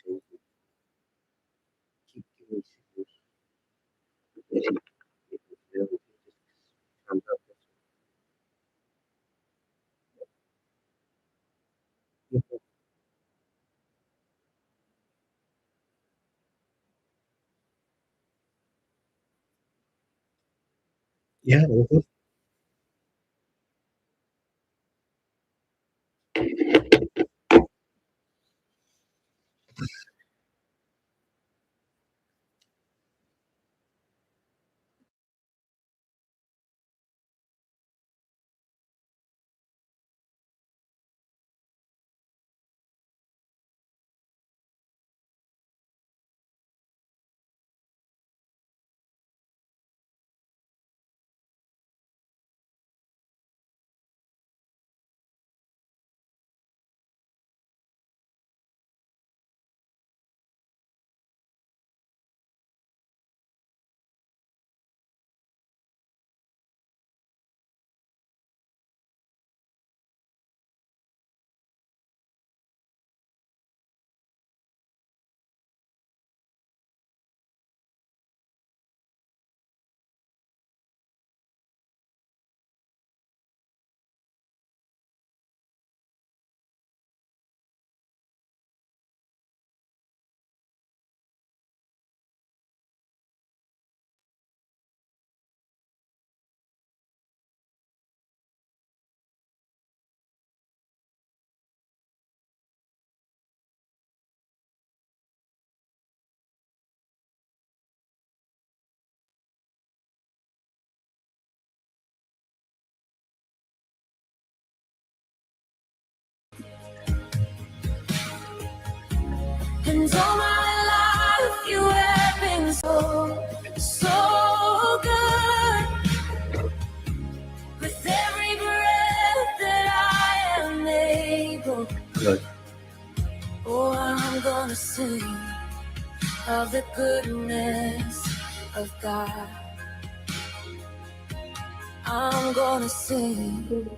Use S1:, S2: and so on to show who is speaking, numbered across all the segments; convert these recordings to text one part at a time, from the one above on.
S1: to keep giving signals. It really just comes up. Mhm. Yeah, mhm.
S2: And all my life you have been so good. With every breath that I am able,
S1: Good.
S2: oh, I'm gonna sing of the goodness of God. I'm gonna sing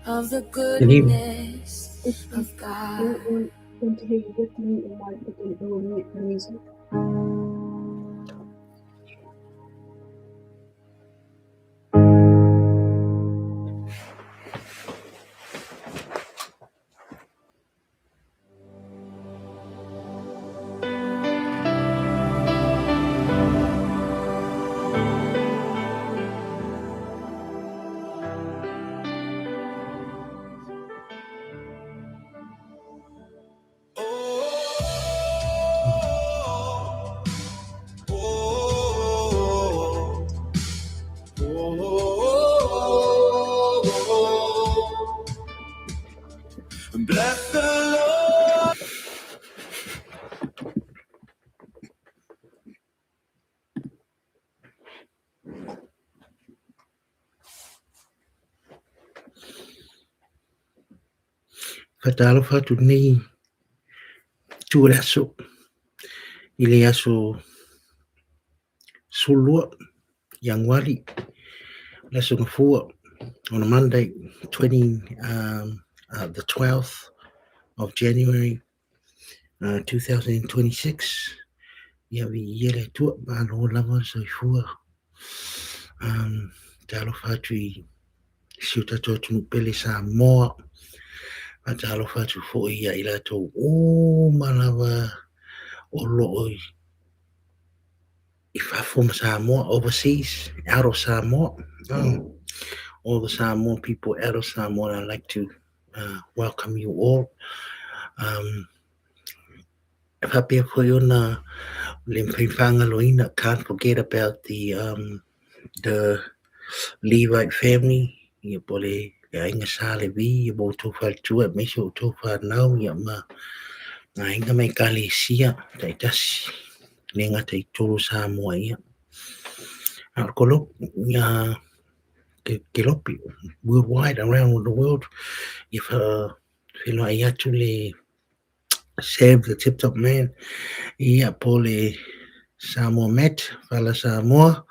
S2: of the
S1: Good evening.
S2: goodness of God.
S3: Want to hear you with the mute and mic, but don't know mute the music.
S2: Bless the Lord.
S1: Fatalo fatu ni turaso ile aso sulua yang wali laso ngafua on a Monday, the 12th of January, 2026. Ya vi yele tu ba lo lava so fua. Talo fatu I siuta totu pele Samoa. Talo fatu fo ia ila to o malava o lo if I from Samoa overseas, out of Samoa, all the Samoan people out of Samoa, I'd like to welcome you all. If I be for you na limpifanga loina, can't forget about the Levite family. You bole ya inga sale vi, you bo tofa tua, miso tofa now, ya ma na inga me kali sia, taitasi, nenga te toro Samoa ia. Kolo, ya Kelopi, worldwide, around the world, if I actually save the tip top man, yeah, Pole Samoa Met, Fala Samoa,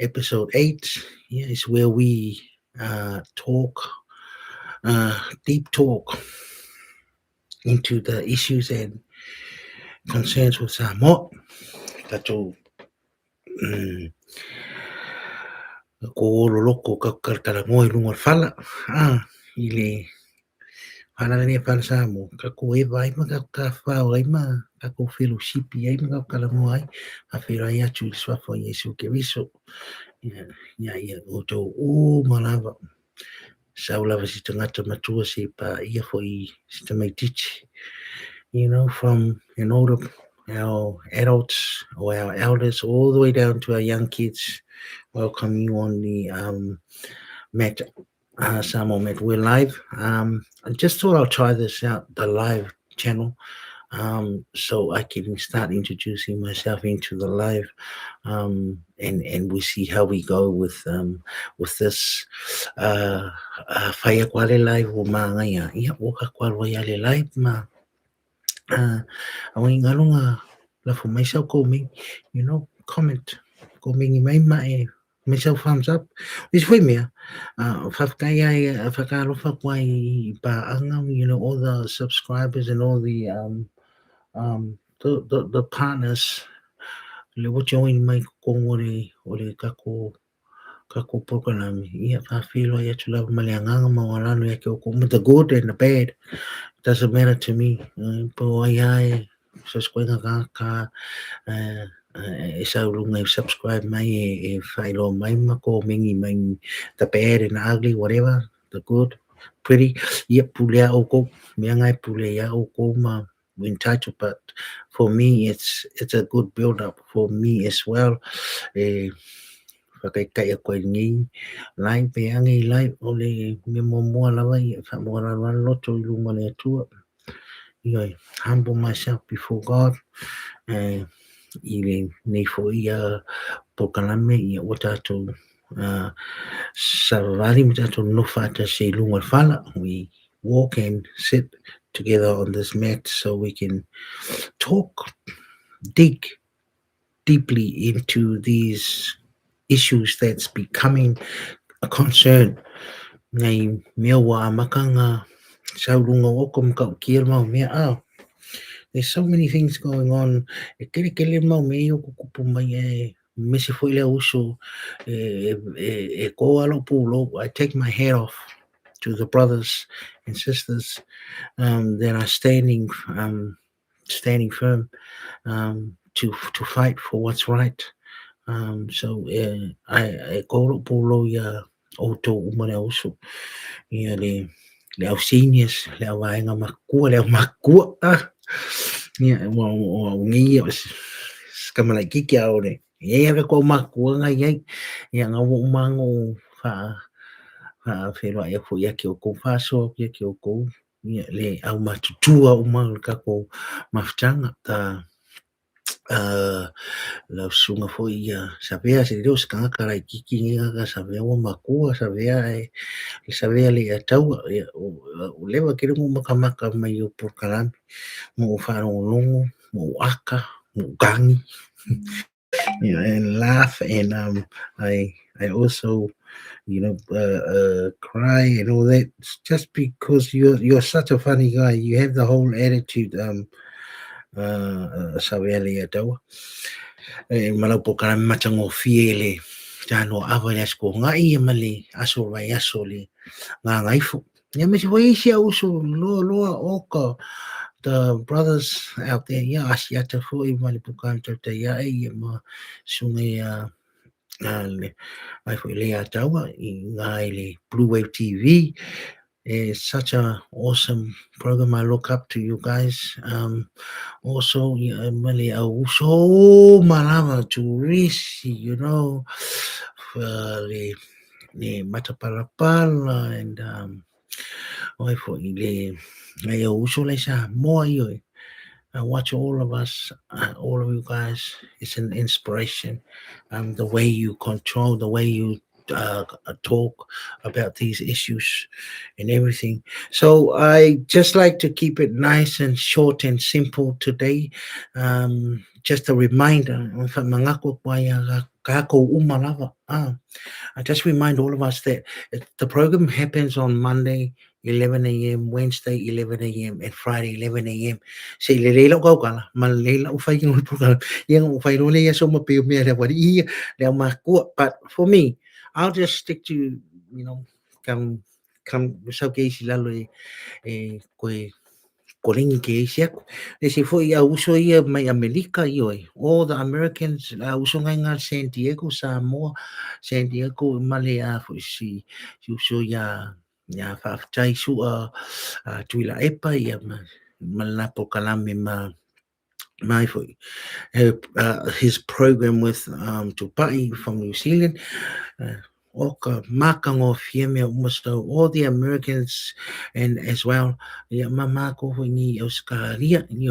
S1: episode 8, yeah, is where we talk, deep talk into the issues and concerns with Samoa. Tatou ko loloko ka kalamoa i lunga o le fala. I le fala lani e fala Samoa. Ka ko e vai ma ka whao ai ma ka ko fellowshipi ai ma ka kalamoa ai. A whira ai atu i le swafo i Yesu Keriso. Ia o tau malawa. Sau lava si tangata matua se pa ia fo I si tamaitichi. You know, from our adults or our elders all the way down to our young kids. Welcome you on the Matt Samuel Matt. We're live. I just thought I'll try this out, the live channel, so I can start introducing myself into the live, and we see how we go with this. Whaia kwale live o mga ia waka kwalwa ia le live ma. Awing alunga la for myself coming, comment coming mai mai myself thumbs up. This way me whakaya whakaro whakwai pa anga, all the subscribers and all the the partners le wo join mai kongore ore kako program ia ka filo ia tula maleanga ma wala no ia ko the good and the bad. Doesn't matter to me. Po ai so squenga ka e sa lunga subscribe mai e failo mai ma ko mingi mai the bad and ugly whatever, the good, pretty. Ia pulea oko me ngai pulea oko ma we entitled, but for me it's a good build up for me as well. Whakaikai a koe ngi lai pe angi lai o le me momoa lawa I whamoa lawa loto I lunga le atua. I humble myself before God. I le nei fo ia pokalame ia o tātou savavali me tātou nofa ata se lunga le whala. We walk and sit together on this mat so we can talk, dig deeply into these issues that's becoming a concern. Ngai mea wa makanga saurunga oko mkau kia mau mea there's so many things going on. E kele mau mea o kukupu mai mese foi le uso e ko alo pulo. I take my hat off to the brothers and sisters that are standing firm to fight for what's right. So I ko pulo ya auto umane uso ia le au seniors le au vaenga makua le au makua ia o ngi kama lai kiki au le ia ko makua ngai ai ia ngau mango fa whero ia fo ia ki o ko faso ia ki o ko ia le au matutua o mang ka ko mafutanga ta la sunga fo ia sabea se Dios kanga karai kiki ngi ka sabea o makua sabea sabea le atau o lewa kere mo makamaka mai o porkalami mo whanongongo mo aka mo gangi and laugh and I also cry and all that just because you're such a funny guy. You have the whole attitude sabea le atau malau porkalami macam o fiele tano ava le asko ngai mali aso vai aso le ngai fu ya me foi sia uso lo oka the brothers out there ya asiata foi mali pukanto te ya ma sunga le ai foi le atawa I ngai le Blue Wave TV. It's such a awesome program. I look up to you guys. Also, mali so malama to risi, le matapalapala and oi for le uso le sa mo yo. I watch all of us, all of you guys. It's an inspiration. The way you control, the way you talk about these issues and everything. So I just like to keep it nice and short and simple today. Just a reminder. I just remind all of us that the program happens on Monday 11 a.m. Wednesday, 11 a.m. and Friday, 11 a.m. Say le leila kau kala, ma leila ufai yung program. Yang ufai lo le ya so ma pe me ya wari iya le ma ku. But for me, I'll just stick to, come so ke sila lo ko koringi ke isia. Le se fo ia uso ia mai Amerika ioi. All the Americans uso ngai ngā San Diego, Samoa, San Diego, male a fo si uso ia whaafitai sua tuila epa ia malapo kalame mai fo his program with Tupai from New Zealand. Oka makango fieme almost all the Americans and as well ya mama ko ni Australia ni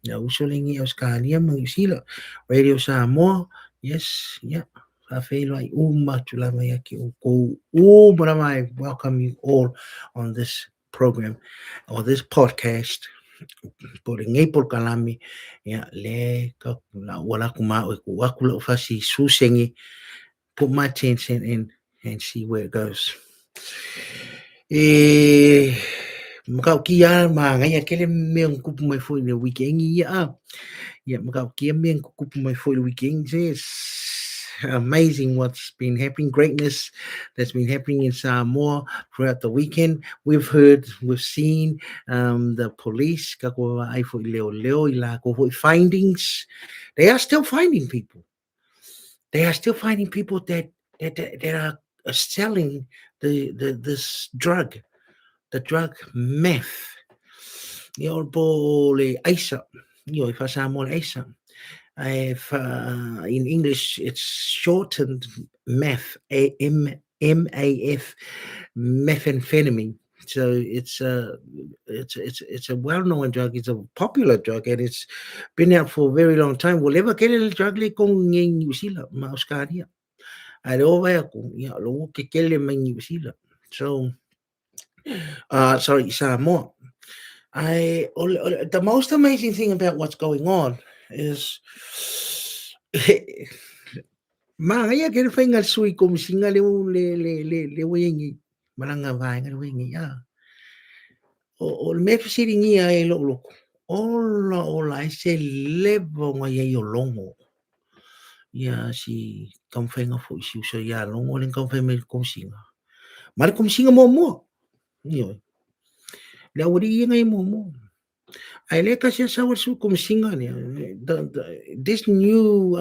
S1: ya usually Australia mang sila Radio Samoa. Yes, yeah. I feel like tulama yaki ko I welcome you all on this program or this podcast por ngai por kalami ya le ka wala kuma ko akula fasi susengi. Put my 10 cent in and see where it goes. Makau kia ma ngai akele me kupu mai foi the weekend ya. Yeah, makau kia me kupu mai foi the weekend. It's amazing what's been happening, greatness that's been happening in Samoa throughout the weekend. We've heard, we've seen the police kako ai foi leo leo ila ko foi findings. They are still finding people. They are still finding people that are selling this drug, the drug meth. Your bole Isa, if I say more Isa. If in English it's shortened meth, MAF, methamphetamine. So it's a well-known drug. It's a popular drug, and it's been out for a very long time. Whatever que el drug le con New Zealand, Australia. I over lo que le New Zealand. So, sorry, Samoa. The most amazing thing about what's going on is Mangaya kere fainga sui kom singa le wengi malanga vai ngal wengi ya o me fsiri ngi ai lo ola se levo nga ye yo longo ya si kam fainga fo si so ya longo len kam fainga kom singa mar kom singa mo yo la wori ngai mo ai le ka se sa su kom singa ne this new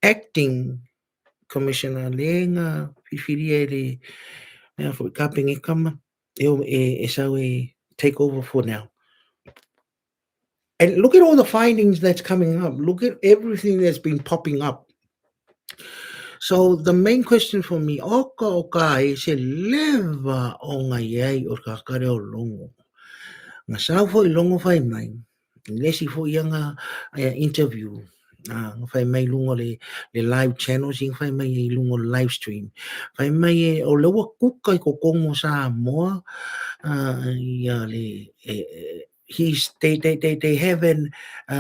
S1: acting commissioner lenga fifiriere for capping e kama take over for now. And look at all the findings that's coming up. Look at everything that's been popping up. So the main question for me, oka is a leva onga yai or kakare o longo. Nga sa fo longo fai mai. Lesi fo yanga interview. Fai mai lungo le live channels, fai mai lungo live stream. Fai mai o lewa kuka ko kongo sa moa. They have an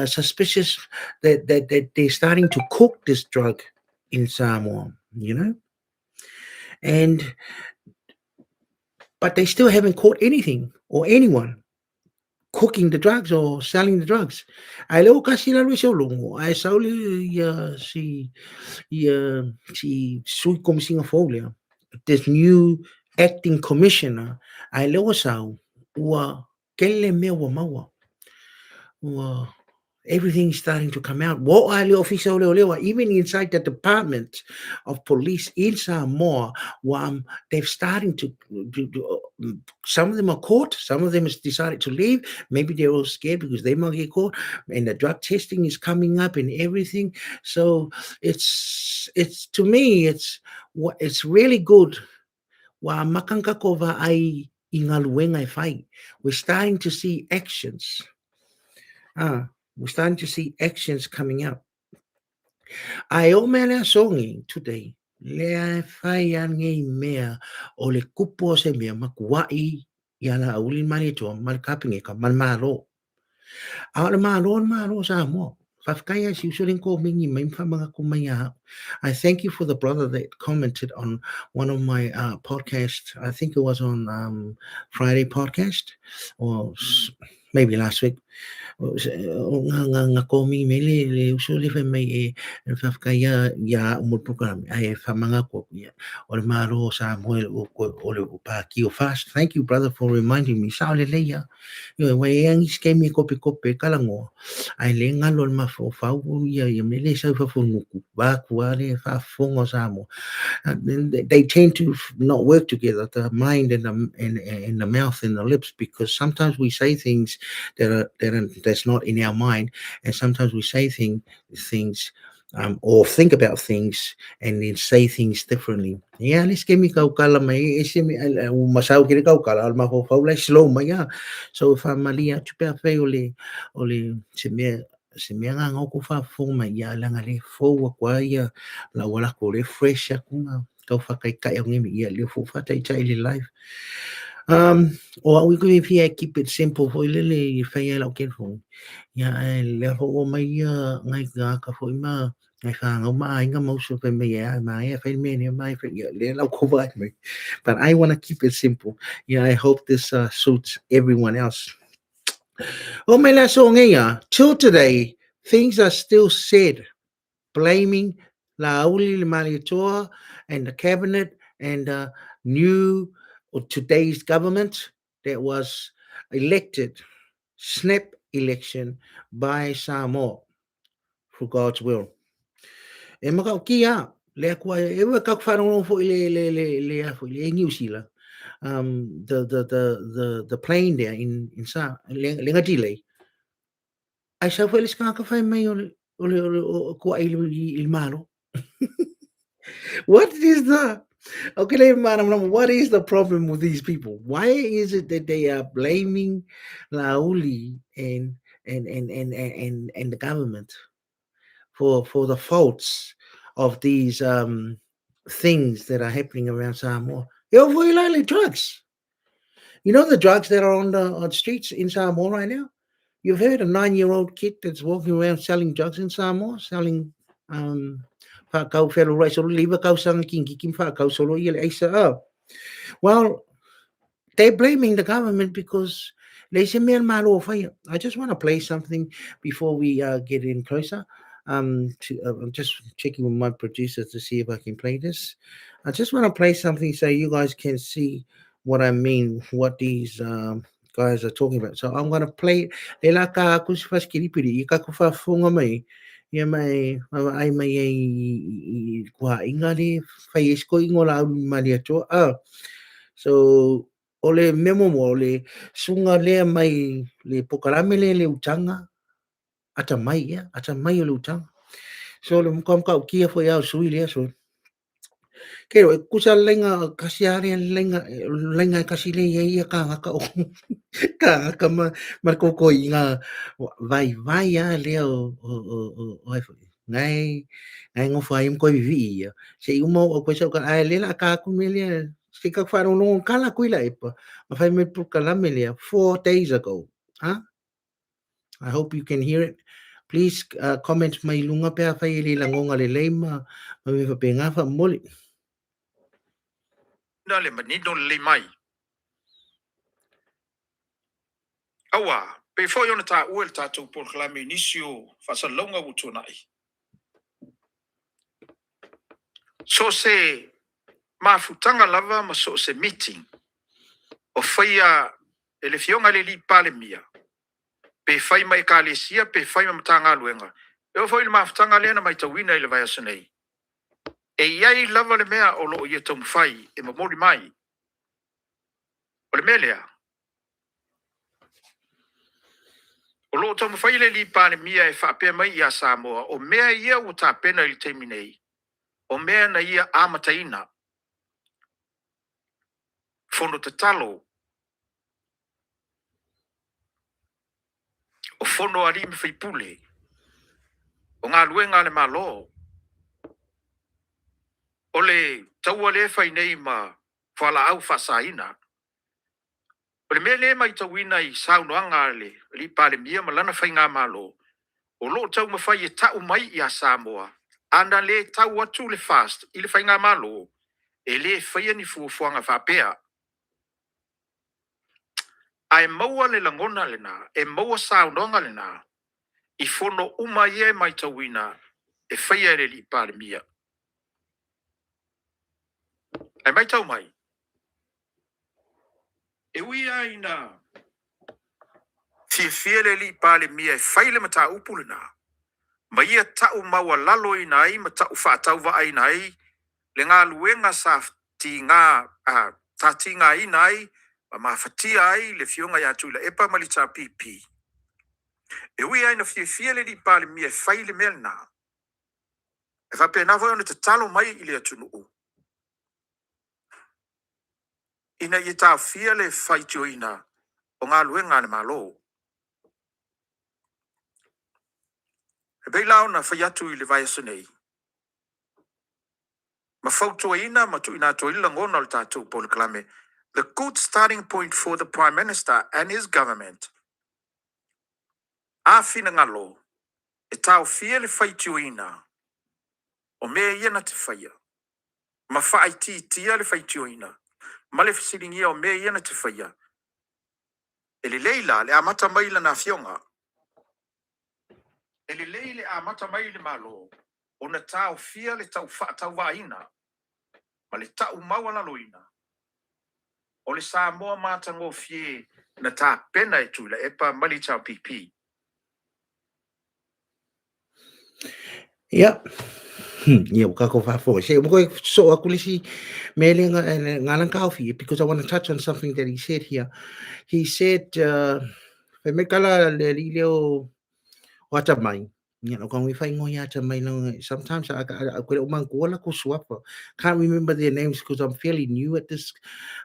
S1: suspicious that they're starting to cook this drug in Samoa, but they still haven't caught anything or anyone cooking the drugs or selling the drugs. I lo kasi la ro longo. I saw si sui kom Singapore. This new acting commissioner. I lo saw wa kele me wa mawa. Everything's starting to come out. Even inside the Department of Police in Samoa, they're starting to some of them are caught, some of them has decided to leave. Maybe they're all scared because they might get caught, and the drug testing is coming up and everything. So it's to me, it's really good. We're starting to see actions. We're starting to see actions coming up. I omela songi today. Le fai ange mea o le kupo se mea makuai yana uli mani to mal kapinge ka mal malo. Ala malo sa mo. Whafkaya si usually ko mingi may mga kumaya. I thank you for the brother that commented on one of my podcasts. I think it was on Friday podcast or maybe last week. Nga komi mele le usually fa mai whafkaya ya umul program ai fa mga ko ya o le maro Samuel o le pa ki o fast. Thank you brother for reminding me. Sa le leia. Yo wai ang skemi kopi kalango. Ai le ngalo ma fo fa ya ya mele sa fa fo nuku ba kuare fa fongo Samu. They tend to not work together, the mind and the mouth and the lips, because sometimes we say things that's not in our mind, and sometimes we say things or think about things and then say things differently. Yeah, let's give me kaukala mai esimi masau kiri kaukala al maho faula slow maya. So if I'm malia chupa feole ole se me nga ngoko fa fuma ya langa le fo kwa ya la wala ko le fresh kuma kau fa kai kai ngi ya le fo fa tai tai le life or we go if you keep it simple for le fa ya la ke fo ya le ho mai ya ngai ga ka fo ma ngai fa nga ma ai nga mo su pe me ya ma ya fa me ne mai fa ya le la ko va me, but I want to keep it simple. Yeah, I hope this suits everyone else. Oh, my last song here. Till today, things are still said, blaming Lauli Malitoa and the cabinet and the new or today's government that was elected, snap election by Samoa for God's will. E maka kia le kwa e wa ka whanongo fo le fo le New Zealand. The plane there in Sa lenga delay. Ai sa foi eles ka fai mai o ko ai il malo. What is the okay, madam, what is the problem with these people? Why is it that they are blaming Lauli and the government for the faults of these things that are happening around Samoa? Yo, for drugs. You know the drugs that are on the streets in Samoa right now? You've heard a 9-year-old kid that's walking around selling drugs in Samoa, selling whakau whero rai solo liwa kau sanga kinki kim whakau solo i le aisa a. Well, they're blaming the government because they say me malo fire. I just want to play something before we get in closer. I'm just checking with my producer to see if I can play this. I just want to play something so you guys can see what I mean, what these guys are talking about. So I'm going to play. Le la ka aku si fas kiripiri, i ka ku fa funga mai. Ia mai ai mai ai kua inga le fai esko ingola malia to. So ole memo mo le sunga le mai le pokarame le utanga ata mai o le utanga. So le mukam ka kia foi au sui le so. Kero e kusa lenga kasiare lenga kasi le ia ka o ka ma ko inga vai le o ngai ngo fai mo ko vivi se umo o ko sa ka le la ka ku me le se ka fa no kala kuila epa ma fai me pokarame le 4 days ago. Huh? I hope you can hear it. Please comment mai lunga pe a fai le langonga le leima ma me fa penga fa moli.
S2: Na le manino le mai. Awa, pe fo yona ta uel ta tu por klame inisio fa sa longa utunai. So se mafutanga lava ma so se meeting. O faya ele fionga le li pale mia. Pe fai mai kalesia pe fai mai tanga luenga. E fo ile mafutanga le na mai tawina ile vai asenei. E iai lava le mea o lo ia tomu fai e mamori mai. O le melea. O lo tomu fai le li pane mia e whapea mai ia Samoa. O mea ia o ta pena ili teminei. O mea na ia amataina. Fono te talo. O fono arime whipule. O ngā luenga le malo. O le taua le whai nei ma whala au whasaina. O le mea le mai tawina I saunoanga le li pale mia ma lana whai ngā malo. o lo tau mawhai e tau mai i a Samoa. Ana le tau atu le fast, i le whainga malo, e le whaia ni fuafuanga whapea. Ai maua le langona le na, e maua saunonga le na, i fono uma ie mai tauina, e whaia le li pare mia. Ai mai tau mai. E ui ai na, fie le li pare mia, e whaile mata upu le na. Ma ia tau maua lalo i nai, ma tau whaatau wa ai nai, le ngā luenga sa ti ngā, ta ti ngā i nai, ma mawhatia ai, le fionga ia tui la epa malita pipi. E ui ai na fie le li pale mia, e whaile mea na. E whape na voi ona te talo mai i le atunu u. Ina i tau fie le whaitio ina, o ngā luenga ne malo. E bei lao na whaiatu i le vai asunei. Ma whautua ina, ma tu ina to ila ngona o tātou pole klame. The good starting point for the Prime Minister and his government. A fina ngalo, e tau fie le whaitio ina, o mea ia na te whaia. Ma whaai tia le whaitio ina. Ma le fasiringia o mea ia na te whaia. E le leila, le amata maila na fionga. E le leile amata maile malo, o na tau fia le tau whaatau waina. Ma le tau maua na loina. O le Samoa mātango fie na tā pena e tula e pa mali tau pipi.
S1: Yeah. Yeah, kako fafo. Say, I'm going so akulisi mailing ngalan kaufi because I want to touch on something that he said here. He said, "Femekala lelio watamai." You know, when we find ngoya sometimes I can't remember their names because I'm fairly new at this,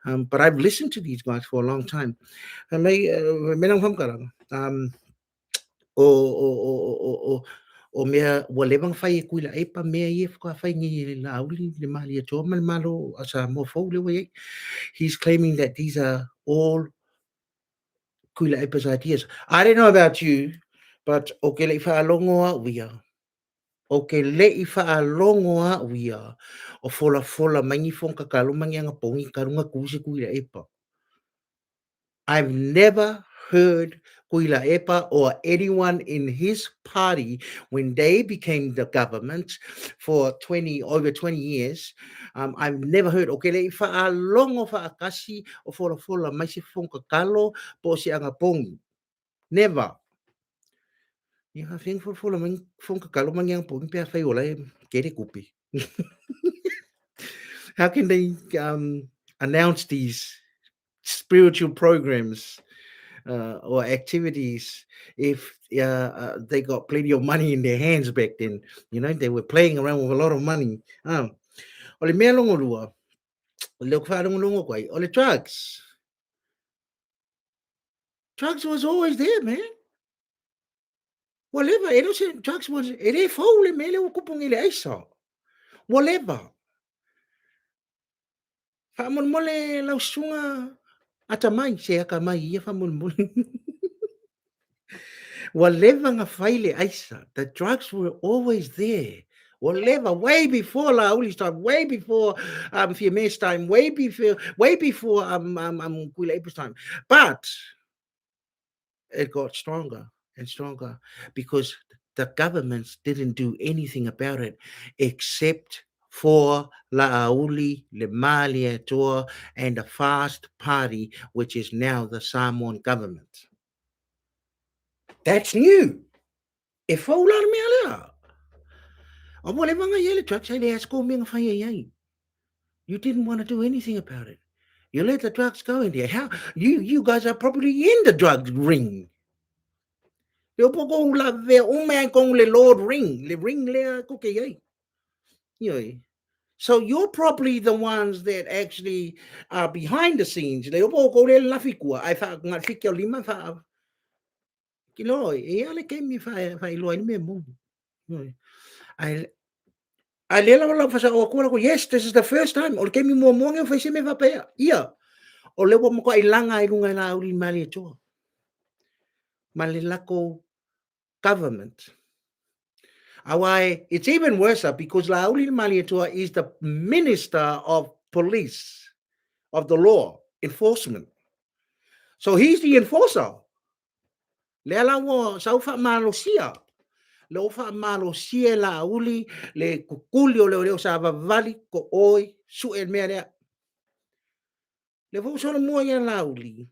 S1: but I've listened to these guys for a long time. O mea ua lewang whai e kuila e pa mea i e whaka whai ngi la auli le mali atua ma le malo asa mo fau lewa e. He's claiming that these are all kuila epa's ideas. I don't know about you, but o ke lei whaalongo a uia. O ke lei whaalongo a uia. O fola mangi whonka kalumangi anga pongi karunga kuise kuila epa. I've never heard Kuila Epa or anyone in his party when they became the government for over 20 years. I've never heard okele fa longo fa akasi o fola maisi fonka kalo po si anga pongi. Never. You have thing for fola fonka kalo mangyang pongi pe fa ola kere kupi. How can they announce these spiritual programs or activities if they got plenty of money in their hands back then? You know, they were playing around with a lot of money. Ole mea longo lua, le whaarungo kwai, ole drugs. Drugs was always there, man. Whatever, it was drugs was, it e fau le mele o kupung ile aisa. Whatever. Whaamon mole lau sunga ata mai, se aka mai, ia whaamon mole. Whatever nga whaile aisa, the drugs were always there. Whatever, way before La Uli's time, way before Fiame's time, way before Kuila April's time. But it got stronger and stronger because the governments didn't do anything about it except for La'auli, Le Malia Tour, and the Fast Party, which is now the Samoan government. That's new. If you didn't want to do anything about it. You let the drugs go in there. How you guys are probably in the drug ring. Lord ring. So you're probably the ones that actually are behind the scenes. I thought yes, this is the first time. O ke mi mo mo nge fai se me va pe. Ia. O le mo ko ilanga I lunga na uri mali to. Mali lako government Why it's even worse because Lauli Maliatua is the minister of police of the law enforcement. So he's the enforcer. Le ala wo saufa malosia. Le ofa malosia la uli le kukuli o le sa vali ko oi su el mea. Le vo solo mo ya lauli.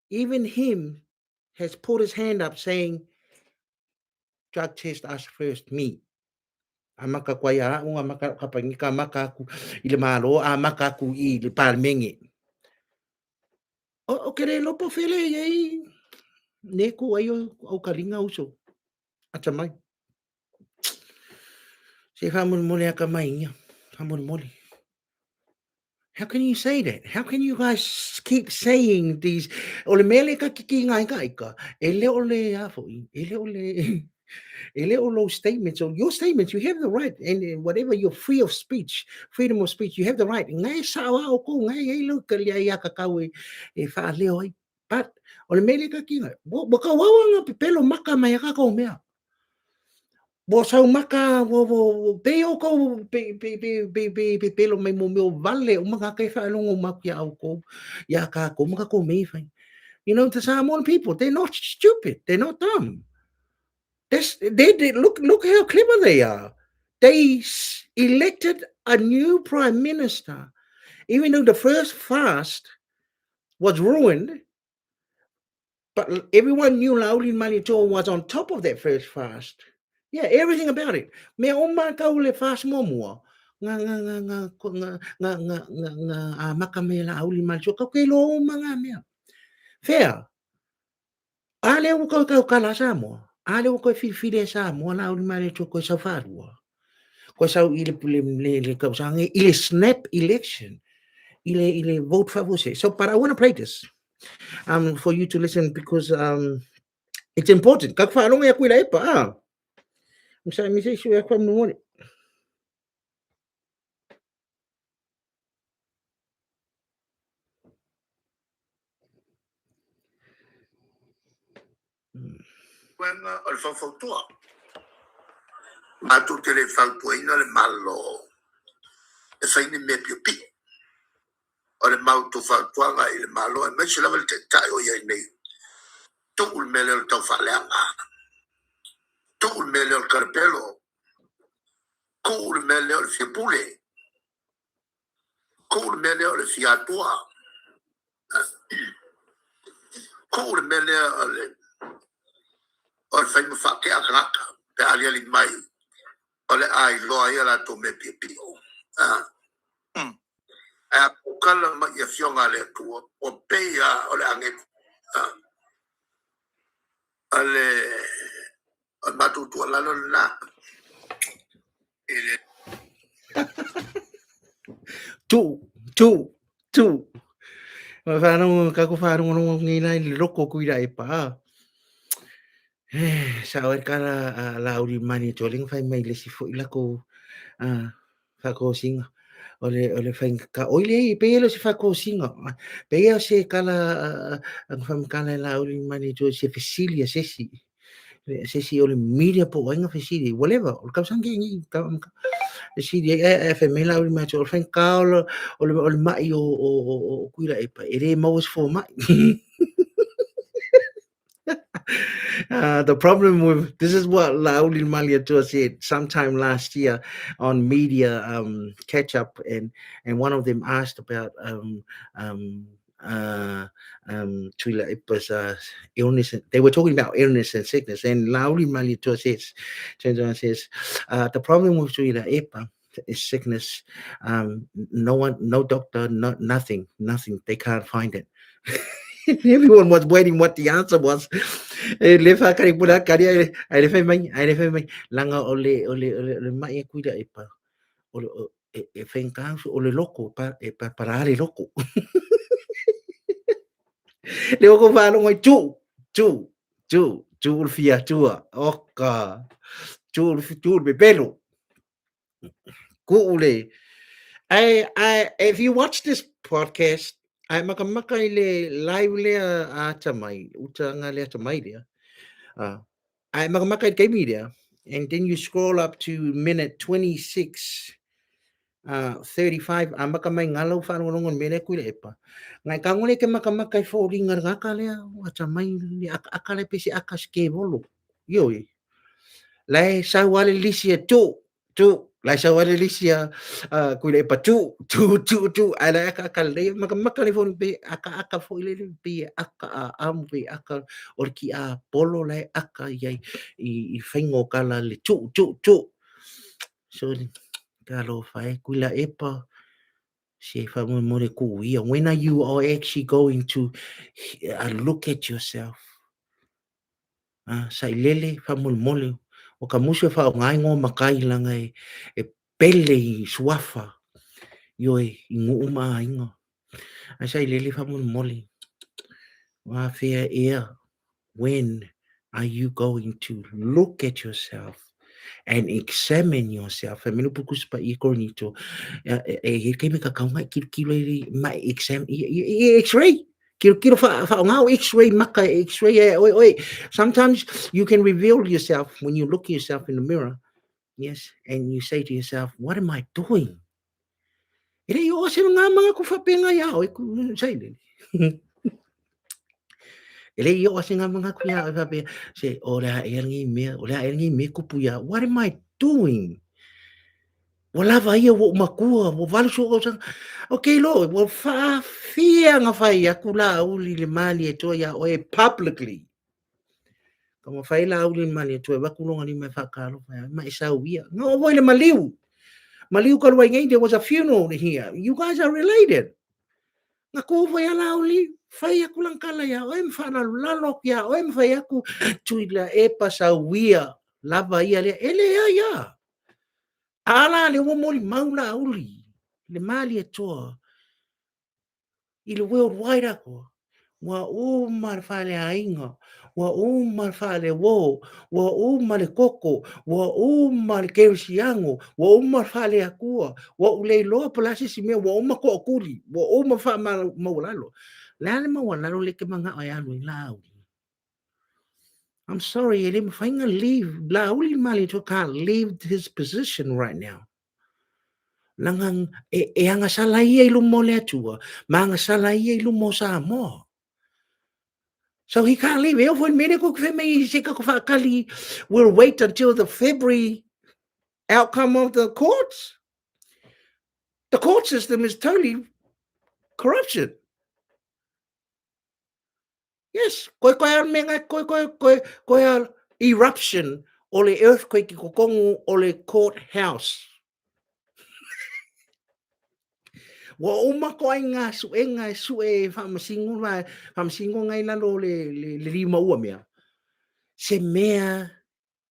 S1: Even him has put his hand up saying, drug test us first, me. Amaka kwa ya amaka kapangika maka ku ile malo amaka ku I le palmengi. O kere lopo fele yei neko ayo o karinga uso. Atamai. Se famul mole akamai. Famul mole. How can you say that? How can you guys keep saying these? Ole mele ka kiki ngai kai ka. Ele ole afo. Ele ole. Ele ole statements. So your statements, you have the right, and whatever you're free of speech, freedom of speech, you have the right. Ngai sawa o ko ngai e lo ka lia ya ka kawe e fa leo ai. But ole mele ka kiki ngai. Bo ka wawa nga pelo maka mai ka ko mea. Bo sau maka wo pe o ko pe pelo mai mo meu vale o maka kai fa longo makia au ko ya ka ko maka ko me fai. You know, the Samoan people, they're not stupid, they're not dumb. They look how clever they are. They elected a new prime minister, even though the first fast was ruined. But everyone knew Laulin Manitoa was on top of that first fast. Yeah, everything about it. Me oma ka ule fast momua. Nga makamela auli Manitoa ka kelo mga mea. Fair. Ale o ka kala Samoa. Ale o ka fide Samoa Laulin Manitoa ko sa farua. Ko sa ile ka sa ile snap election. Ile vote for você. So, but I want to play this for you to listen because it's important. Kak fa ya kuila epa. Misa isu ya kwa mwone.
S2: When al fa fotua. Ma tutte le falpoine le malo. E fa ni me pipi. O le mau tu faltua nga il malo e me se lava il tai o ia nei. Tu il mele il tau faleanga. Tu il mele il carpelo. Ku il mele il fiepule. Ku il mele il fiatua. Ku il mele il fai mi fa che a cracca. Pe alia li mai. O le ai loa ia la tu me pipi. A kukala ma ia fionga le tua. O peia o le ange. Ale matu tua lana na.
S1: Tu. Ma fanno kako fare uno ngina il rocco kuila epa. Sa o kala Lauri mani toling fai mai le si fo ila ko fa ko singa. Ole fai ka oile pe lo si fa ko singa. Pe o se kala fam kala Lauri mani to se fasilia se si ole media po wanga fasili whatever o ka sangi ni ka si di FM Lauri mani to fai ka ole mai o kuila epa ere mo was for mai. The problem with this is what Laulin Maliatua said sometime last year on media catch up, and one of them asked about Twila Ipa's illness. They were talking about illness and sickness, and Laulin Maliatua turns around and says, the problem with Twila Ipa is sickness. No doctor, nothing. They can't find it. Everyone was waiting what the answer was. Lefa kari pula kari ai lefa mai langa ole mai kuida epa ole e fenkan ole loco pa parare loco. Le ko falo ngai tu fia tua oka tu be pelo kule. I if you watch this podcast, I makamaka ile live le atamai uta nga le atamai dia. I makamaka kay media. And then you scroll up to minute 26, 35. Amaka mai ngalo whanongon mele kuile epa. Ngai kangole ke makamaka i fōringa ngaka lea. Wata mai ni akale pesi aka skevolo. Yoi. Lai sa wale lisia tu. Lai sa wale lisia kuile epa tu. Ala aka le makamaka le fōringa pe aka fōile pe aka amu pe aka orki a polo lai aka yai i whaingo kala le tu. So kalo whae kuila epa se whamu more kuia. When are you all actually going to look at yourself? Sai lele whamu mole o ka musu wha o ngai ngō makai langa e pele i suafa yoi i ngu uma inga. Sai lele whamu mole. Wa whea ea. When are you going to look at yourself and examine yourself? Minu pukus pa i kornito. Kemi ka kaunga kilo mai exam x-ray. Kilo fa ngau x-ray maka x-ray oi. Sometimes you can reveal yourself when you look at yourself in the mirror. Yes, and you say to yourself, what am I doing? Ere yo se mga ko fa penga ya oi ku sai le. Ele yo ase nga mga kuya sabi say ora erangi me kupuya. What am I doing? Wala va ia wo makua wo valu so sang. Okay lo wo fa fia nga fa ia kula uli le mali e to ya o publicly. Como fa ila uli mali to va kulonga ni me fa kalo fa ma isa wia. No wo le maliu. Maliu ka lo ngai there was a funeral here. You guys are related. Nga ko fa ia uli fai aku lang kala ya o mfana lalok ya o mfai aku tuila e pasawia lava ia le ele ya ala le wo moli maula uli le mali e toa i le world wide ako wa o mar fale ainga wa o mar fale wo wa o mar koko wa o mar kersiango wa o mar fale akua wa o le lo palasi si me wa o ma ko kuli wa o ma fa maulalo lale mawalalo le ke mga ayalo lao. I'm sorry, ele mfainga leave la uli mali to can't leave his position right now. Langang anga salai ilu mo le atua, manga salai ilu mo Samoa. So he can't leave. Ele foi medical que me sika ko fakali. We'll wait until the February outcome of the courts. The court system is totally corruption. Yes, koi eruption o le earthquake ko kongu o le courthouse. Wa uma ko inga su e famasingo ngai lalo le lima ua mea. Se mea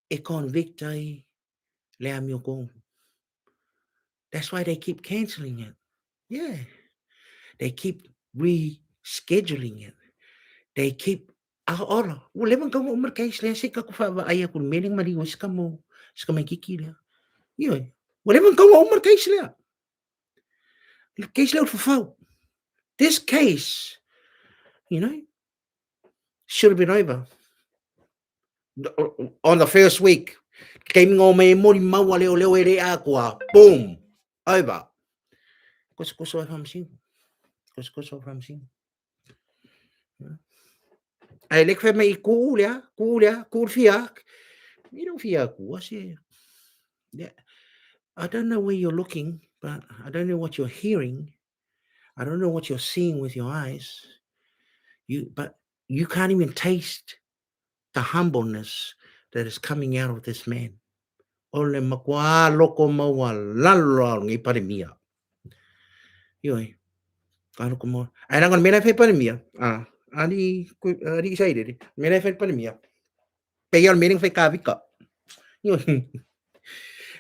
S1: e convictai le amio kongu. That's why they keep canceling it. Yeah. They keep rescheduling it. They keep ora. Wala man kamo umar case le sika ko fa aya kun meling mali was kamo ska mai kiki le. Yo. Wala man kamo umar case le. Case le for this case, you know, should have been over on the first week. Came on me mori mawa leo ere aqua. Boom. Over. Koso from sing. Koso from sing. Ai lek fe me kulia fiak. You don't fiak was it? Yeah. I don't know where you're looking, but I don't know what you're hearing. I don't know what you're seeing with your eyes. But you can't even taste the humbleness that is coming out of this man. Ole makwa loko mawa lalo ngi pandemia. Yoi. Kano como. Ai nang mena fe pandemia. Ani sai de. Mena fe pandemia. Peyal meaning fe kavika. Yoi.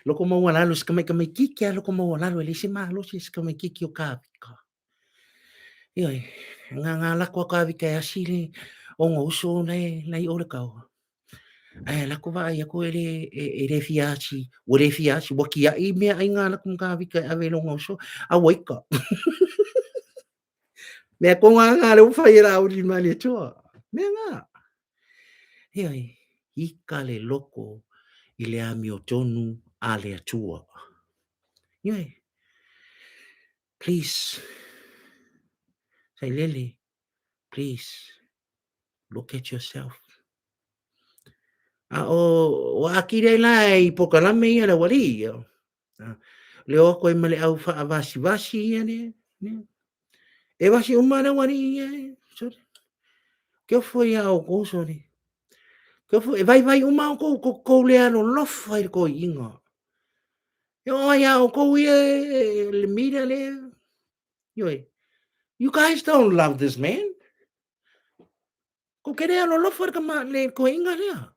S1: Loko mawa lalo skamai kiki loko mawa lalo elisima lo skamai kiki o kavika. Yoi. Nga lako kavika asili ongo uso nei ore kau. Lako va ia ko ele fiaci, o le fiaci waki a I mea ai ngā lako kavika ave longo so a waika. Mea ko ngā le uwhai ra uri mani toa. Mea ngā. Hei, ika le loko I le ami o tonu a le atua. Ioi, please, say Lily, please, look at yourself. O akire lai po kalame ia le wali ia. Le o koe male au wha vasi ia ne. E wasi umana wali ia. Kia foi a o ko sori. Kia foi e vai uma ko le ano lofa i ko inga. Yo ia o ko ia le mira le. Yoi. You guys don't love this man. Ko kere ano lofa ka ma le ko inga lea.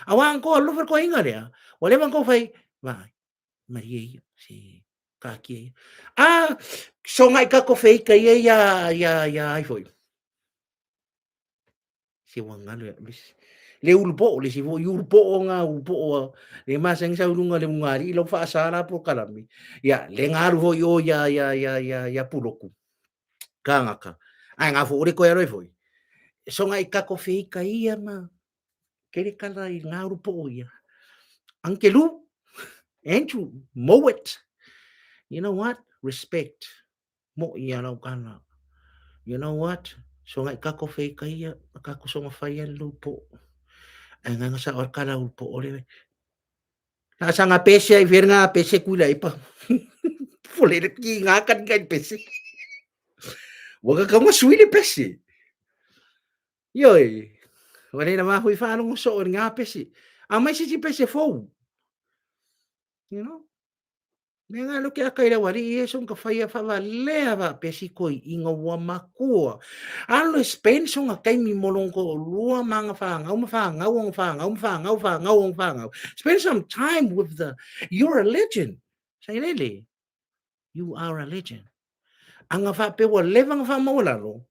S1: Awang ko lofa ko inga lea. Wale man ko fai vai. Maria si kaki. So ngai ka ko fei ka ia ai foi. Si wanga le ulpo le si vo ulpo nga ulpo le masang sa ulunga le ngari lo fa sala po kalami. Ya le ngaru vo yo ya puloku. Kangaka. Ai nga fo re ko ero foi. So ngai ka ko fei ka ia ma. Kere kala i ngaru po ia. Ankelu Andrew Mowat. You know what? Respect. Mo ia lau kana. You know what? So ngai kako fei kai kako so ngafai lupo. Nga sa or kala lupo ole. Na sa nga pese ai ver nga pese kula ipa. Fole de ki nga kan kai pese. Waga ka mo suile pese. Yoi. Wale na ma hui fa no so nga pese. Amai si pese fo. You know? Nga lo ke akai la wari e son ka fai fa lea va pesi koi inga wa makua. Alo spend son ka mi molong ko lua manga fa ngau fa ngau fa ngau fa ngau fa ngau fa ngau. Spend some time with you're a legend. Say lele. You are a legend. Anga fa pe wa levang fa maula lo.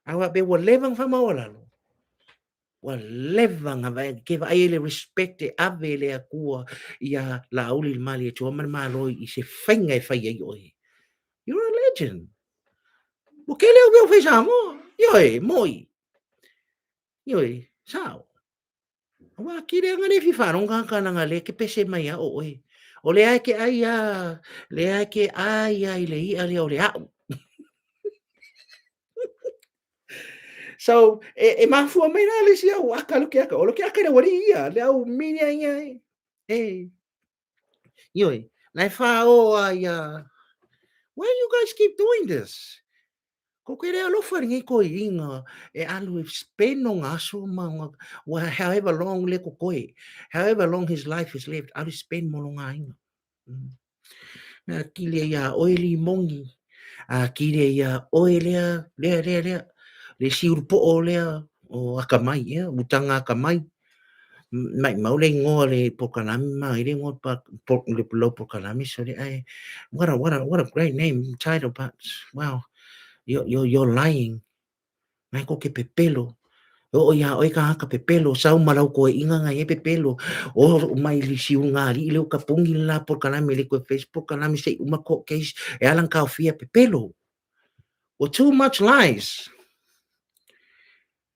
S1: Anga pe wa levang fa maula lo. Wa levang ava ke va ele respect e ave le akua ia la uli mali e choma malo I se fenga e fai oi. You're a legend. O que leu meu fez amo? Yoi, moi. Yoi, sao? Wa kire ngane fi farong ka kana ngale ke pese mai a oi. O le ai ke ai a le ai ke ai ai le I ale o le a. So e mafu mai na le sia wa ka lo ke aka. O lo ke aka le wari ia le au mini ai. Eh. Yoi, lai fa o ai why you guys keep doing this? Ko kere alo wharingi ko inga e alu spend no ngaso mga however long le ko koe. However long his life is lived, alu spend mo nga inga. Na kile ya oili mongi. Kile ya oilea lea. Le siurpo o lea o akamai ya, utanga akamai. Mai mau le ngo le pokanami mai le ngo pa le lo pokanami so le ai. What a great name title, but wow. You're lying. Ngai ko ke pepelo. O ia oi ka ka pepelo sau malau ko inga ngai e pepelo. O mai li si ngari le ka pungi la por kana me le ko Facebook kana me sei uma ko case e alan ka fia pepelo. Well, too much lies.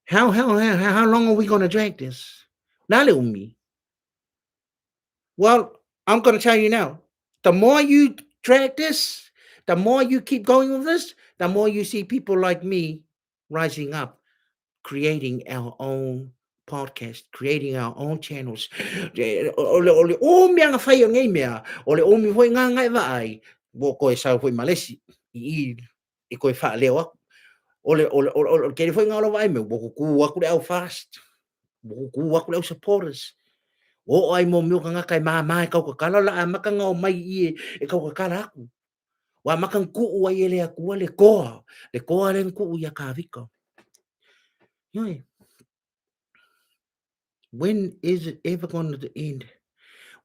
S1: How long are we going to drag this? Nale umi. Well, I'm going to tell you now. The more you drag this, the more you keep going with this, the more you see people like me rising up, creating our own podcast, creating our own channels. Ole o mea nga whai o ngai mea, ole o mi hoi ngā ngai vai, wo koe sau hoi malesi, I koe wha leo aku. Ole kere hoi ngā lo vai mea, wo ku aku le au fast, wo ku aku le au supporters. O ai mo mio ka ngakai mai kau ka kala la maka ngau mai I e kau ka kala aku. Wa maka ku ai ele aku le koa le ku ia ka vika. Yoi. When is it ever going to end?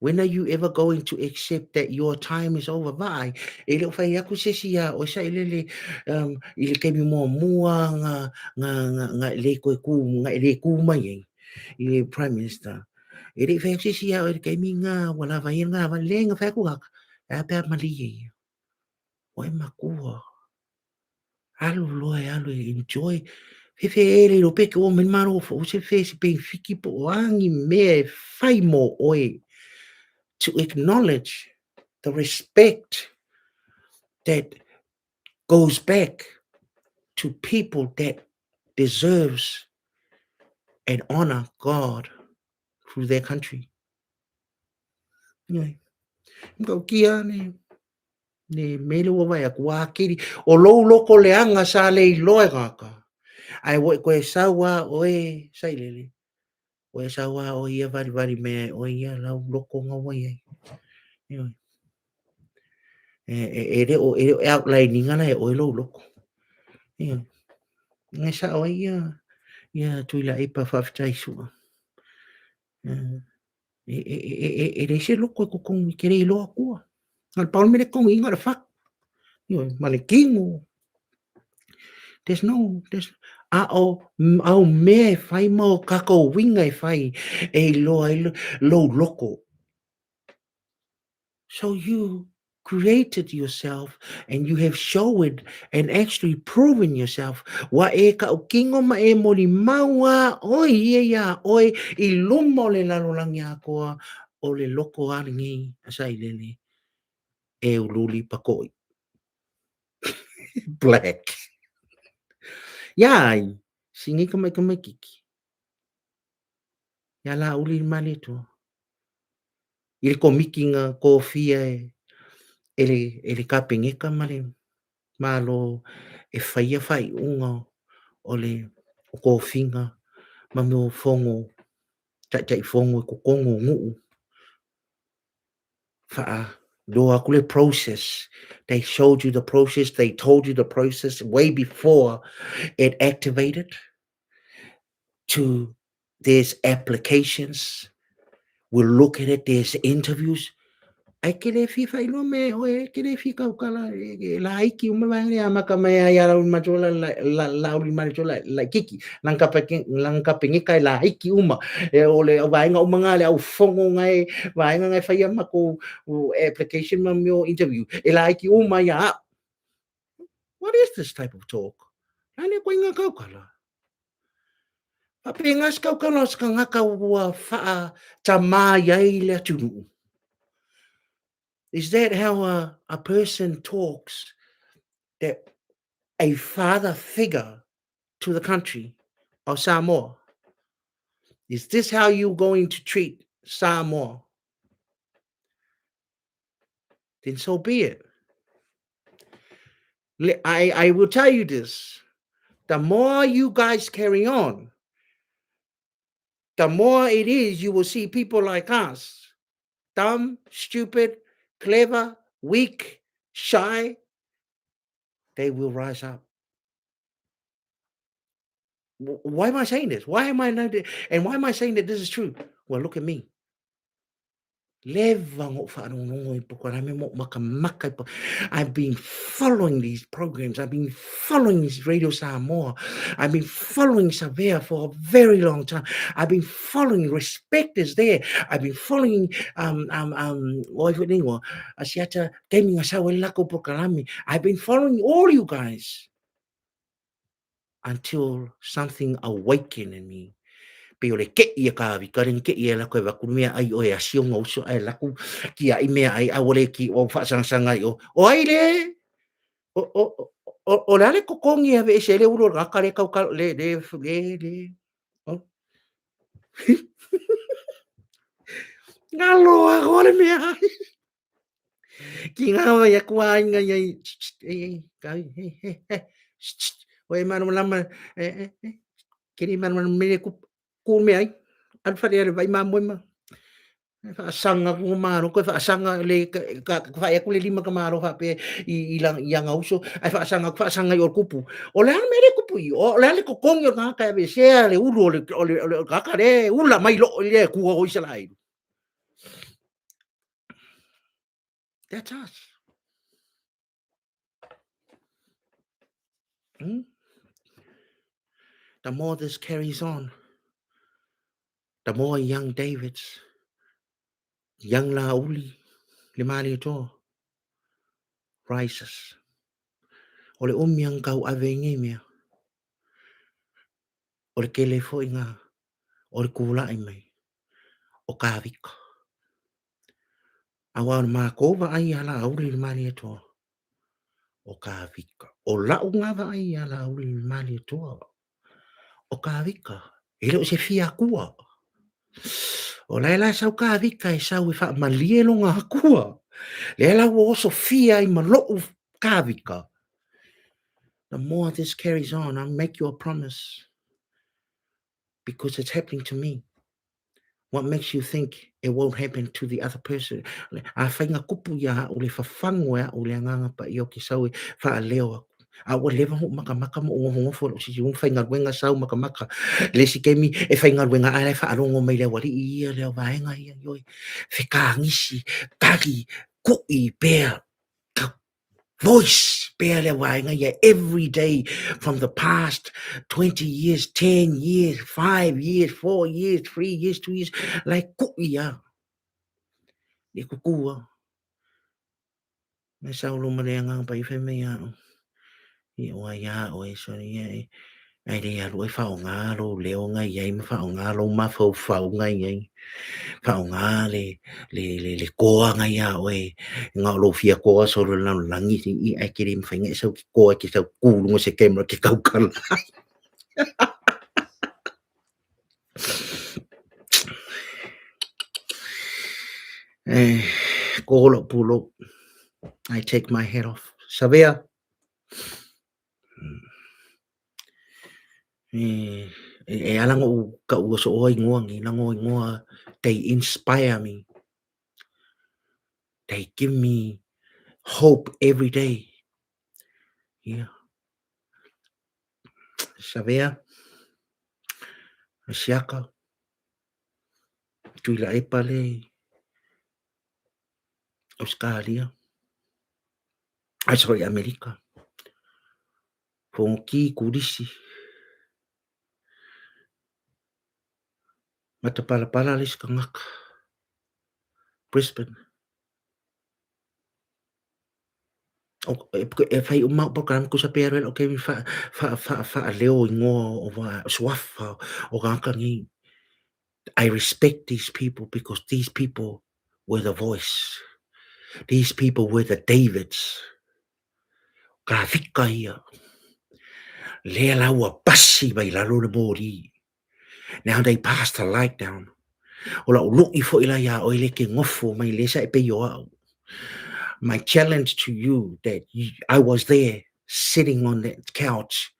S1: When are you ever going to accept that your time is over? Vai, ele fai aku sesia o sa ele ile ke mi mo mua nga le ko ku nga le ku mai ile prime minister. Ele fai sesia o ke mi nga wala vai nga va le nga fai ku ka a pe mali. Oi makua. Alu enjoy. Fefe ele lo pe ko men maro fo se fe se pe fiki po angi me fai mo oi. to acknowledge the respect that goes back to people that deserves and honor God through their country. Anyway, go kia ne mele wa vai akua kiri o lou loko leanga sa le iloe ngaka. Ai wo koe sawa oe sailele. Oe sawa o ia vari me o ia lau loko nga wai ai. Anyway. E outlining ana e oe lou loko. Anyway. Ngai sa o ia tuila e pa whaftai sua. E reise loko e kukong kere iloa kua. Al paul mele kong inga whak. Male kingo. There's au me fai mo kako winga e fai e lo loko. So you created yourself and you have showed and actually proven yourself wa e ka o kingo ma e mori maua oi ia oi I lumo le lalolangi a koa o le loko aringi asai lele e ululi pakoi. Black. Yai, singi kama kiki. Ya la uli mali to. Il ko mikinga ko fia ele kapingika mali malo e fai unga ole ko finga mamo fongo tai fongo ko kongo ngu fa do akule process. They showed you the process. They told you the process way before it activated. To there's applications. We'll look at it. There's interviews. Ai kere fifa ilo me oe kere fika ukala la iki umawang ya makamaya ya majola la uli majola la kiki langka pengika la iki uma ole vainga umangale au fongo ngai vainga ngai faya mako application mamio interview la iki uma ya. What is this type of talk? Ane ko inga kaukala. Papengas kaukala skangaka wa fa tamaya ile tunu. Is that how a person talks, that a father figure to the country of Samoa? Is this how you're going to treat Samoa? Then so be it. I will tell you this. The more you guys carry on, the more it is you will see people like us, dumb, stupid, clever, weak, shy, they will rise up. Why am I saying this? Why am I not? And why am I saying that this is true? Well, look at me. I've been following these programs. I've been following this Radio Samoa. I've been following Savea for a very long time. I've been following Respect is there. I've been following I've been following all you guys until something awakened in me. Pe o le ke ia ka vikarin ke ia la koe vakumea ai o e asio ngauso ai laku ki ai mea ai awole ki o whaasanga i o ai le o le kokongi ave se le uro raka le kau le ngalo a gore mea ki ngā ia kua inga ia kai o e manu lama kiri manu mele ku me ai al fare vai mamoi sanga ko maro ko sanga le ka fa ku le lima ka maro fa pe ilang yang auso ai fa sanga yo kupu o le mere kupu o le ko kong yo ka be se le ulo le ka ka le ula mai lo le ku o isalai. That's us. The more this carries on, the more young Davids, young Lauli, Limali to rises. O le yang kau ave mea. O le kele fo inga. O le kula mai. O ka vika. Awa ma ko va ai ala auri mali to. O ka vika. O la unga va ai ala auri mali to. O ka vika. Ele o se fia kua. O la sau ka vika e sau e fa malielo nga kua. Le la wo so fia I malo ka vika. The more this carries on, I'll make you a promise. Because it's happening to me. What makes you think it won't happen to the other person? A whainga kupu ia o le whawhangoa o le anganga pa i o ki sau e wha a leo aku. A ua lewa ho maka mo o ngofo o si un whainga ruenga sau maka. Le si kemi e whainga ruenga ai wha arongo mai leo wari I ia leo vaenga ia ioi. Whika ngisi, tagi, kui, pēr, voice barely every day from the past 20 years, 10 years, 5 years, 4 years, 3 years, 2 years, like kuia. Ni kukua. Na sa ulo malenga pa ife me ya. I o ya o e so ye. Ai de ya lo fa nga lo leo nga ye ma fa nga lo ma fa nga ye. Fa nga le koa nga ya o e nga lo fia koa so lo langi I ai kiri ma fa nga so ki koa ki sa ku lo se kemra ki kau kala. Kolo pulo. I take my head off. Savea. E alang o ka o so oi ngoangi nango ngoa. They inspire me. They give me hope every day. Yeah. Savea. Siaka. Tuila epale. Australia. Sorry, America. Fonki kurisi. Mata pala lis kangak. Brisbane. E fai umau program ko sa perel okay fa leo ngo o va swafa o gangi. I respect these people because these people were the voice. These people were the Davids. Grafika ia. Le laua pasi bai la lo bori. Now they passed the light down. Ola look ifo ila ya o ile ke ngofo mai le sa pe yo. My challenge to you that I was there sitting on that couch,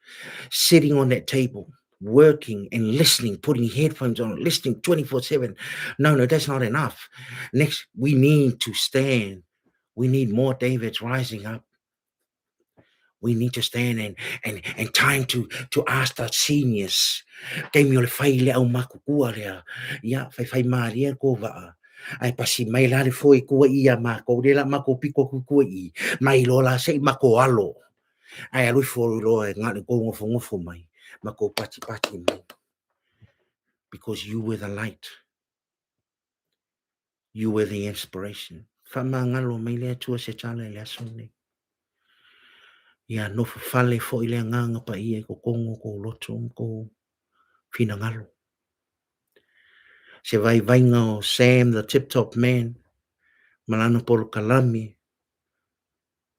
S1: sitting on that table, working and listening, putting headphones on, listening 24/7. No, that's not enough. Next, we need to stand. We need more Davids rising up. We need to stand and time to ask the seniors. Kei mi o le whai lea au maku kua lea. Ia, whai maria ko waa. Ai pasi mai la le foi kua ia mako. Lela mako piko kua I. Mai lola sei mako alo. Ai alui fo lo e ngale ko ngofo mai. Mako pati mai. Because you were the light. You were the inspiration. Whamangalo mai lea tua se tala lea sone. Ia no fale fo ile nganga pa ia ko kongo ko loto ko fina ngalo. Se vai vainga o Sam the tip top man. Malana polo kalami.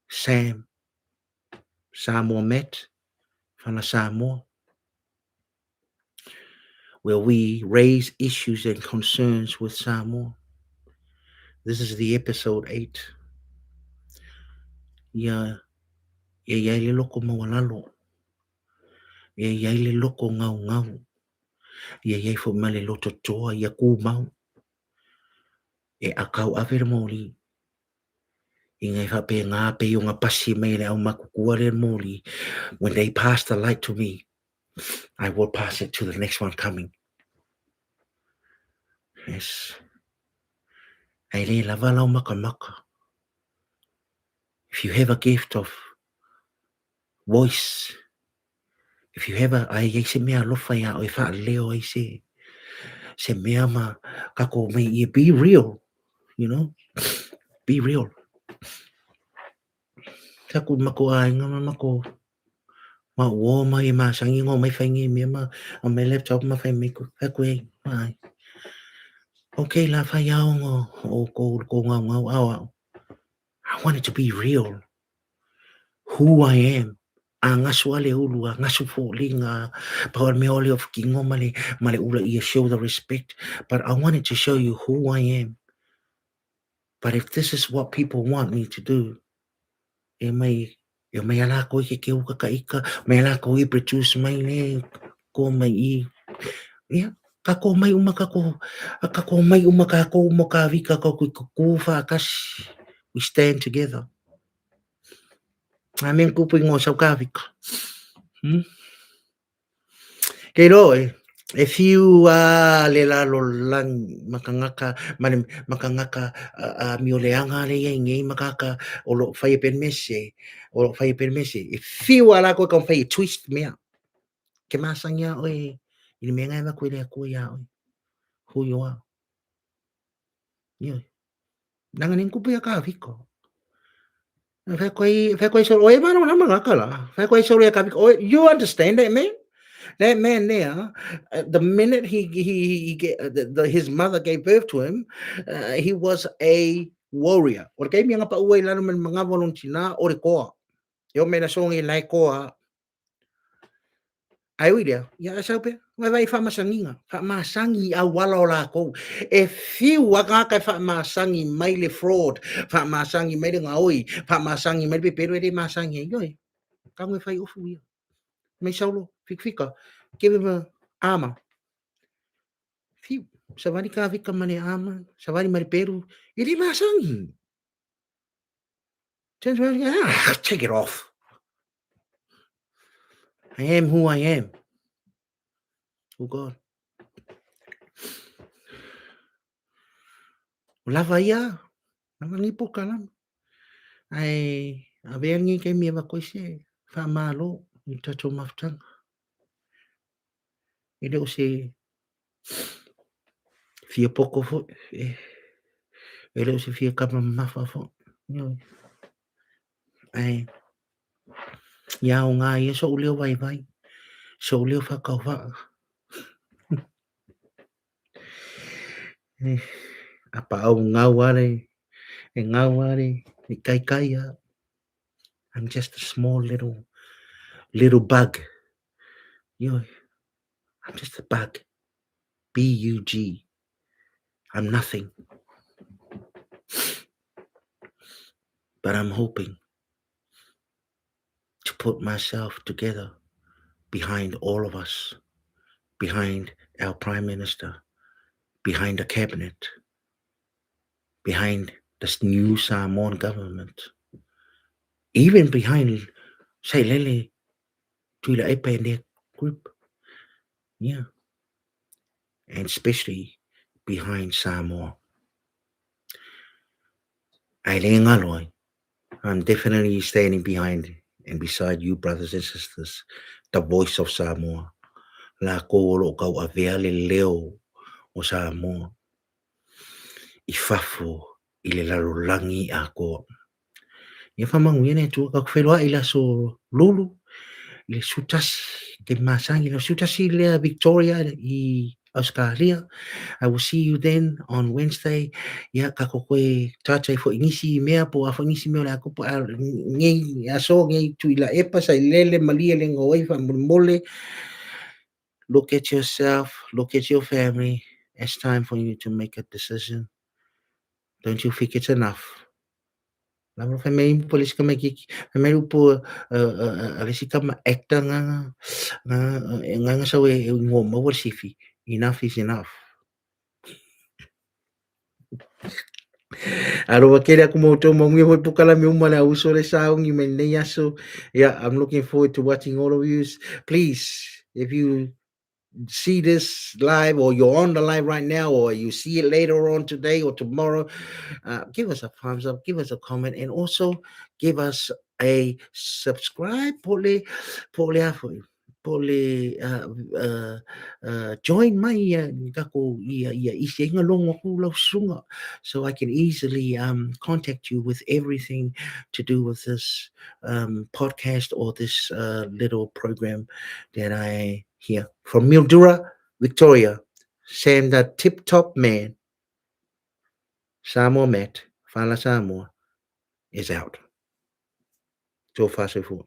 S1: Sam. Samoa met. Fala Samoa. Where we raise issues and concerns with Samoa. This is the episode 8. Ia le loko mawalalo. Ia le loko ngau. Ia fo male loto toa ia ku mau. E akau avere moli. Ingai hape ngā pe o ngā pasi mai le au makukua le moli. When they pass the light to me, I will pass it to the next one coming. Yes. Ai le lava lau maka. If you have a gift of voice, if you have ai se mea lofa ia o wha leo ai se mea ma kako mai ia be real, you know, be real. Taku mako ai ngama mako ma wo mai ma sangi ngo mai whaingi mea ma o mai laptop ma whai meko kaku ai mai. Okay, la whaiaongo o ko ngau ngau au. I want it to be real. Who I am. A ngasu ale ulu, a ngasu fōlinga, paul me ole of kingo male ula ia show the respect. But I wanted to show you who I am. But if this is what people want me to do, e mai ala ko ke uka ka ika, mai ala ko I produce mai le, ko mai I. Yeah. Ka ko mai uma ka ko mai uma ka ko mo ka vika ko ku fa kas. We stand together. I mean kupu ngo sa ka vika. Kei roe, if you le la lo lang makangaka mi o leanga le ngai makaka o lo fai permese if you ala ko kon fai twist me ke masanya oi ini me ngai ma ko le ko ya oi who you are yo nanganin ko pa ka viko fe ko so oi ma no na mangaka la fe ko so le ka viko you understand that man. That man there, the minute he get, his mother gave birth to him, he was a warrior. O kay mga pa uwi lang naman mga volunteer o ko. Yo me na song ilay ko ay dia. Ya sabi, may fa masanginga. Fa masangi awala la ko. If you waka kay fa masangi may le fraud, fa masangi may nga oy, fa masangi may pero di masangi yoy. Kamo fa ufu ya. May solo fika. Give him a armor. Fiu, savari ka vika mane ama, savari mari peru, ili masangi. Take it off. I am who I am. Oh God. Lava ia, nangangipo ka lang. Ay, abengi kay mi ba ko siya, fa malo, ito tumaftang. Ile usi, fia poko fo, ile usi fia kama mafa fo. Ay, yao nga ia so ulio vai vai. So ulio fa kau fa. Apa au ngaware, ngaware, kai kaya. I'm just a small little bug. I'm just a bug. B-U-G. I'm nothing. But I'm hoping to put myself together behind all of us, behind our Prime Minister, behind the cabinet, behind this new Samoan government, even behind Sailele Tuila Epende group. Yeah. And especially behind Samoa. I'm definitely standing behind and beside you, brothers and sisters, the voice of Samoa. La ko kau avea le leo o Samoa. I fafo I le larolangi a ko. Ia whamanguina e tua ka kwhelua I la so lulu. I le sutasi ke masangi. Le sutasi le Victoria I Australia. I will see you then on Wednesday. Ia ka koe tatai fo ingisi mea po a fo ingisi mea le ako po a ngei aso ngei tu I la epa sa lele malia le ngawai wha mole. Look at yourself. Look at your family. It's time for you to make a decision. Don't you think it's enough? Lama family polis ka magiki. Family po alisi ka ma-acta nga sa we ngoma warsifi. Enough is enough. Aro wakere aku mau tau mangi hoi pukala me umale au sore saungi me nei aso. Yeah, I'm looking forward to watching all of you. Please, if you see this live or you're on the live right now or you see it later on today or tomorrow, give us a thumbs up, give us a comment, and also give us a subscribe. Join my so I can easily contact you with everything to do with this podcast or this little program that I hear from Mildura, Victoria, Sam, the tip top man. Samoa Met, Fala Samoa is out. So far so good.